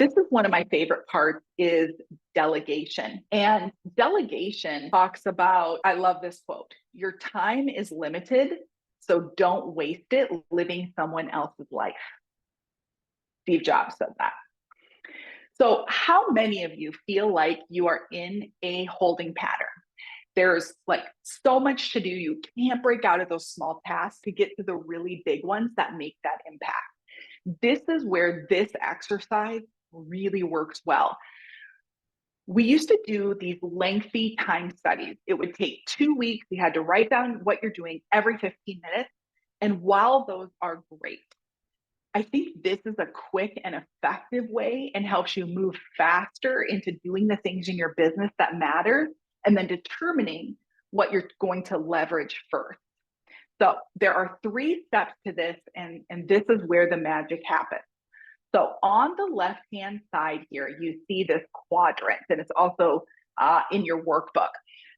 This is one of my favorite parts is delegation. And delegation talks about, I love this quote, your time is limited, so don't waste it living someone else's life. Steve Jobs said that. So how many of you feel like you are in a holding pattern? There's like so much to do. You can't break out of those small tasks to get to the really big ones that make that impact. This is where this exercise really works well. We used to do these lengthy time studies. It would take 2 weeks. You had to write down what you're doing every 15 minutes. And while those are great, I think this is a quick and effective way and helps you move faster into doing the things in your business that matter and then determining what you're going to leverage first. So there are 3 steps to this, and this is where the magic happens. So on the left-hand side here, you see this quadrant, and it's also in your workbook.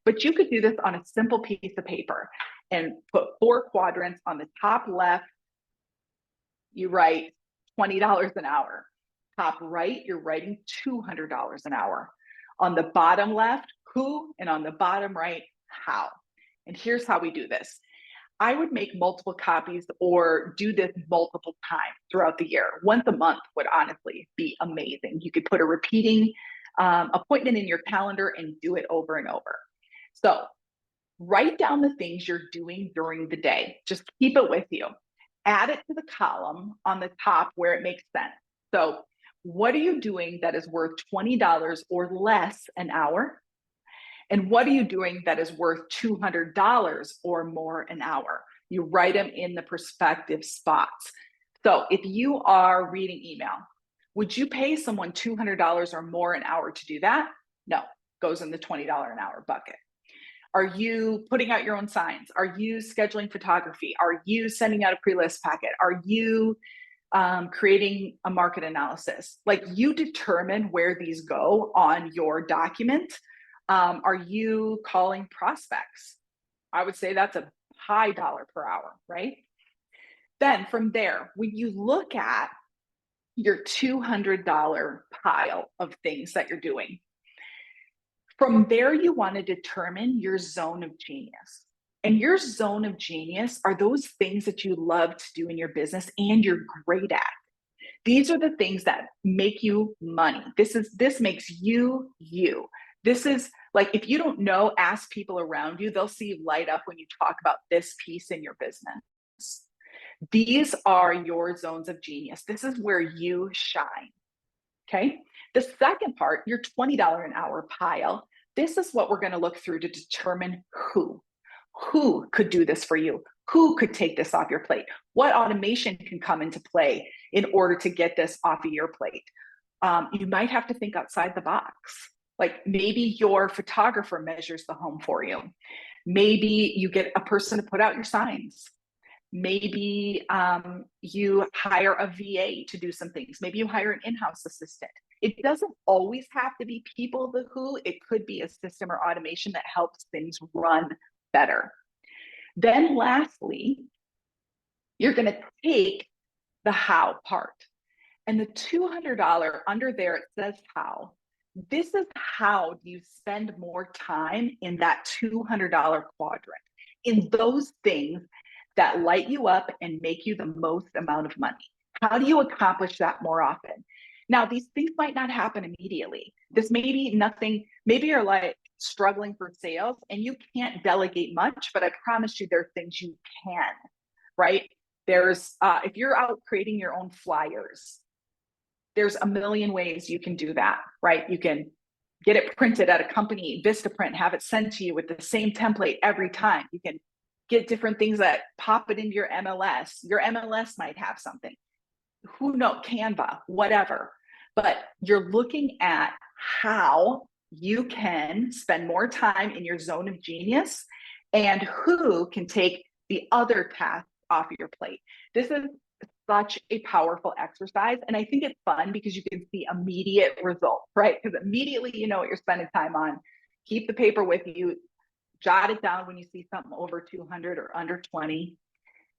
But you could do this on a simple piece of paper and put 4 quadrants. On the top left, you write $20 an hour. Top right, you're writing $200 an hour. On the bottom left, who, and on the bottom right, how. And here's how we do this. I would make multiple copies or do this multiple times throughout the year. Once a month would honestly be amazing. You could put a repeating appointment in your calendar and do it over and over. So write down the things you're doing during the day. Just keep it with you. Add it to the column on the top where it makes sense. So what are you doing that is worth $20 or less an hour? And what are you doing that is worth $200 or more an hour? You write them in the prospective spots. So if you are reading email, would you pay someone $200 or more an hour to do that? No, goes in the $20 an hour bucket. Are you putting out your own signs? Are you scheduling photography? Are you sending out a pre-list packet? Are you creating a market analysis? Like, you determine where these go on your document. Are you calling prospects? I would say that's a high dollar per hour, right? Then from there, when you look at your $200 pile of things that you're doing, from there, you want to determine your zone of genius. And your zone of genius are those things that you love to do in your business and you're great at. These are the things that make you money. This makes you you. This is like, if you don't know, ask people around you. They'll see you light up when you talk about this piece in your business. These are your zones of genius. This is where you shine. Okay. The second part, your $20 an hour pile, this is what we're going to look through to determine who could do this for you, who could take this off your plate, what automation can come into play in order to get this off of your plate. You might have to think outside the box. Like, maybe your photographer measures the home for you. Maybe you get a person to put out your signs. Maybe you hire a VA to do some things. Maybe you hire an in-house assistant. It doesn't always have to be people, the who. It could be a system or automation that helps things run better. Then lastly, you're going to take the how part. And the $200 under there, it says how. This is how you spend more time in that $200 quadrant, in those things that light you up and make you the most amount of money. How do you accomplish that more often? Now, these things might not happen immediately. This may be nothing, maybe you're like struggling for sales and you can't delegate much, but I promise you there are things you can, right? There's, if you're out creating your own flyers, there's a million ways you can do that, right? You can get it printed at a company, Vistaprint, have it sent to you with the same template every time. You can get different things that pop it into your MLS. Your MLS might have something. Who knows? Canva, whatever. But you're looking at how you can spend more time in your zone of genius and who can take the other tasks off your plate. This is such a powerful exercise. And I think it's fun because you can see immediate results, right? Because immediately you know what you're spending time on. Keep the paper with you, jot it down when you see something over 200 or under 20.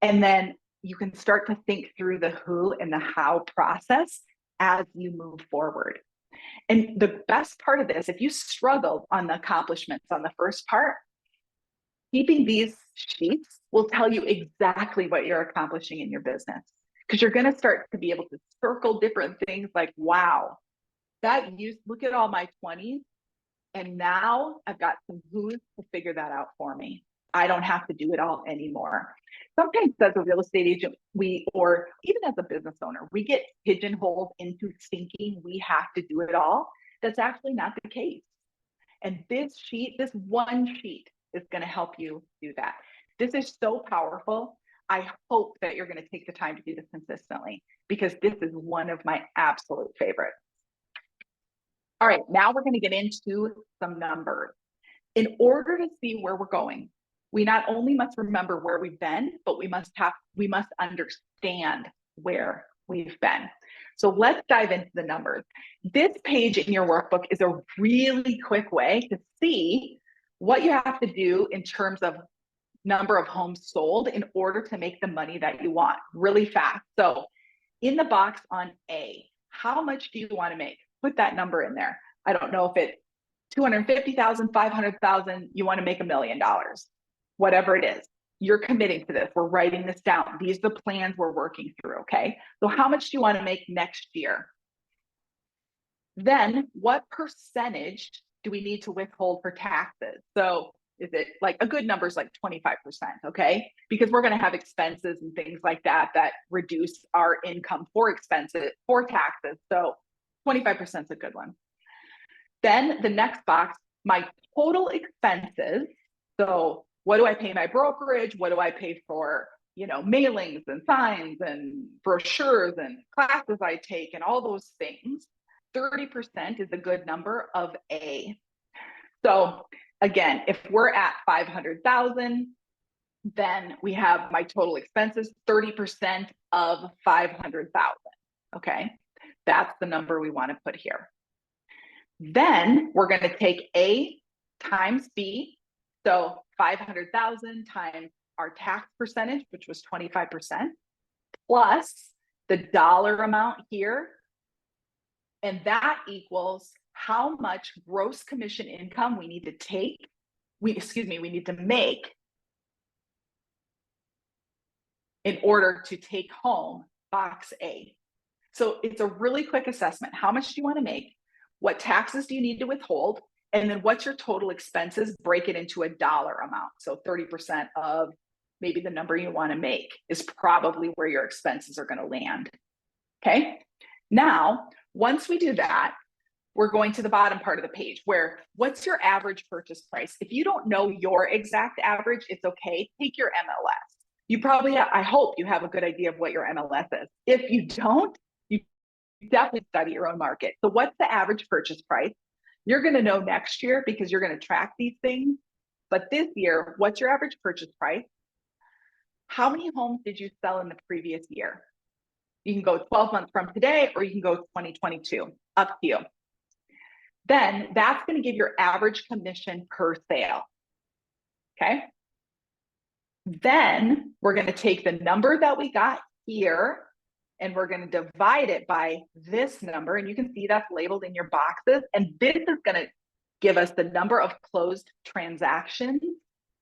And then you can start to think through the who and the how process as you move forward. And the best part of this, if you struggled on the accomplishments on the first part, keeping these sheets will tell you exactly what you're accomplishing in your business, because you're going to start to be able to circle different things like, wow, that used, look at all my 20s. And now I've got some who's to figure that out for me. I don't have to do it all anymore. Sometimes as a real estate agent, or even as a business owner, we get pigeonholed into thinking we have to do it all. That's actually not the case. And this sheet, this one sheet, is going to help you do that. This is so powerful. I hope that you're going to take the time to do this consistently, because this is one of my absolute favorites. All right, now we're going to get into some numbers. In order to see where we're going, we not only must remember where we've been, but we must understand where we've been. So let's dive into the numbers. This page in your workbook is a really quick way to see what you have to do in terms of number of homes sold in order to make the money that you want really fast. So in the box on A, how much do you want to make? Put that number in there. I don't know if it's 250,000, 500,000, you want to make $1 million, whatever it is. You're committing to this. We're writing this down. These are the plans we're working through, okay? So how much do you want to make next year? Then what percentage do we need to withhold for taxes? So is it like a good number is like 25%, okay? Because we're going to have expenses and things like that that reduce our income for expenses, for taxes. So 25% is a good one. Then the next box, my total expenses. So what do I pay my brokerage? What do I pay for, mailings and signs and brochures and classes I take and all those things? 30% is a good number of A. So again, if we're at 500,000, then we have my total expenses, 30% of 500,000. Okay, that's the number we want to put here. Then we're going to take A times B. So 500,000 times our tax percentage, which was 25%, plus the dollar amount here. And that equals how much gross commission income we need to take, we need to make in order to take home box A. So it's a really quick assessment. How much do you want to make? What taxes do you need to withhold? And then what's your total expenses? Break it into a dollar amount. So 30% of maybe the number you want to make is probably where your expenses are going to land. Okay. Now, once we do that, we're going to the bottom part of the page where what's your average purchase price? If you don't know your exact average, it's okay. Take your MLS. You probably, I hope you have a good idea of what your MLS is. If you don't, you definitely study your own market. So what's the average purchase price? You're going to know next year because you're going to track these things. But this year, what's your average purchase price? How many homes did you sell in the previous year? You can go 12 months from today, or you can go 2022, up to you. Then that's going to give your average commission per sale. Okay. Then we're going to take the number that we got here and we're going to divide it by this number. And you can see that's labeled in your boxes. And this is going to give us the number of closed transactions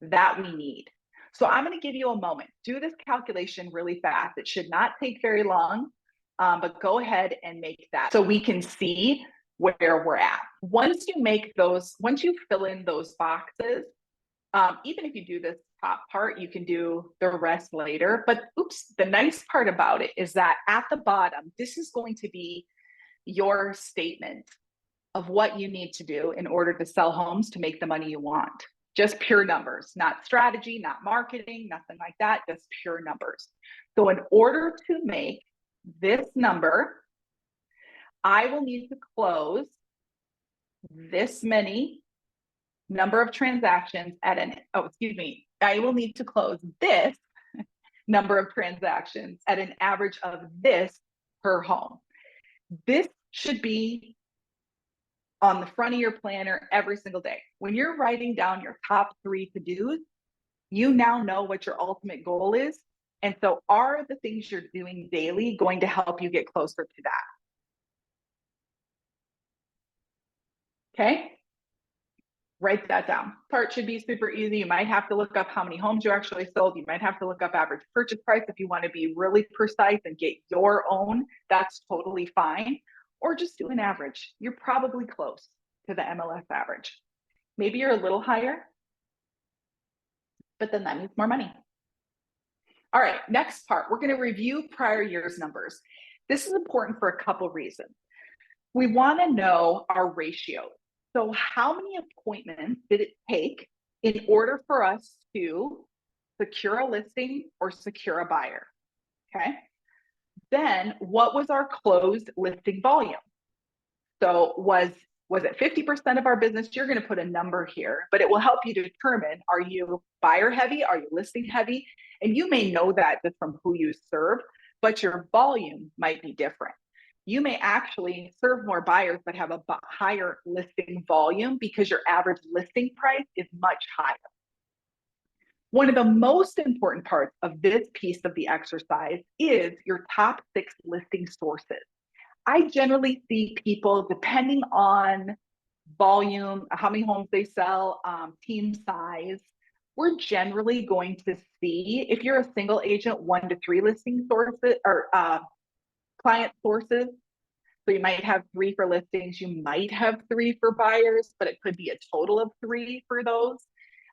that we need. So I'm going to give you a moment. Do this calculation really fast. It should not take very long, but go ahead and make that so we can see where we're at. Once you fill in those boxes, even if you do this top part, you can do the rest later. But the nice part about it is that at the bottom, this is going to be your statement of what you need to do in order to sell homes to make the money you want. Just pure numbers, not strategy, not marketing, nothing like that, just pure numbers. So in order to make this number, I will need to close this many number of transactions at I will need to close this number of transactions at an average of this per home. This should be on the front of your planner every single day. When you're writing down your top 3 to-dos, you now know what your ultimate goal is. And so are the things you're doing daily going to help you get closer to that? Okay. Write that down. Part should be super easy. You might have to look up how many homes you actually sold. You might have to look up average purchase price if you want to be really precise and get your own. That's totally fine. Or just do an average. You're probably close to the MLS average. Maybe you're a little higher, but then that means more money. All right, next part, we're going to review prior year's numbers. This is important for a couple reasons. We want to know our ratio. So how many appointments did it take in order for us to secure a listing or secure a buyer? Okay. Then what was our closed listing volume? So was it 50% of our business? You're going to put a number here, but it will help you determine, are you buyer heavy? Are you listing heavy? And you may know that just from who you serve, but your volume might be different. You may actually serve more buyers, but have a higher listing volume because your average listing price is much higher. One of the most important parts of this piece of the exercise is your top 6 listing sources. I generally see people, depending on volume, how many homes they sell, team size, we're generally going to see, if you're a single agent, 1 to 3 listing sources or client sources. So you might have 3 for listings, you might have 3 for buyers, but it could be a total of 3 for those.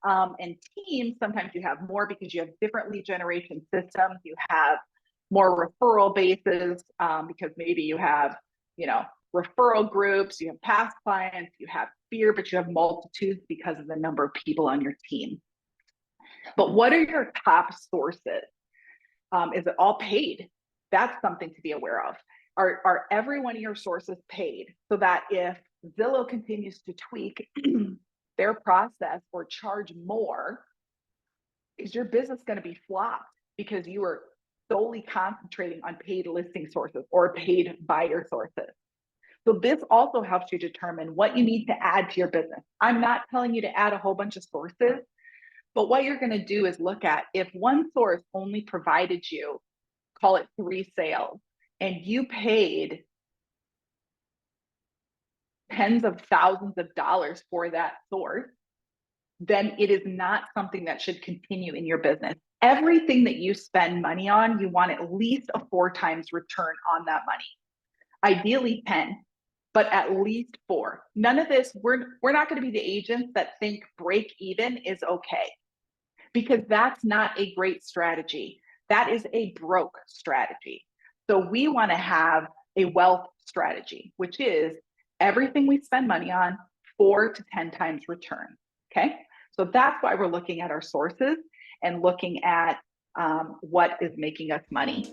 And teams, sometimes you have more because you have different lead generation systems. You have more referral bases because maybe you have, referral groups, you have past clients, you have fear, but you have multitudes because of the number of people on your team. But what are your top sources? Is it all paid? That's something to be aware of. Are every one of your sources paid? So that if Zillow continues to tweak their process or charge more, is your business going to be flopped because you are solely concentrating on paid listing sources or paid buyer sources? So this also helps you determine what you need to add to your business. I'm not telling you to add a whole bunch of sources, but what you're going to do is look at, if one source only provided you, call it 3 sales, and you paid tens of thousands of dollars for that source, then it is not something that should continue in your business. Everything that you spend money on, you want at least a 4 times return on that money. Ideally 10, but at least 4. None of this, we're not going to be the agents that think break even is okay, because that's not a great strategy. That is a broke strategy. So we want to have a wealth strategy, which is everything we spend money on, 4 to 10 times return. Okay. So that's why we're looking at our sources and looking at what is making us money.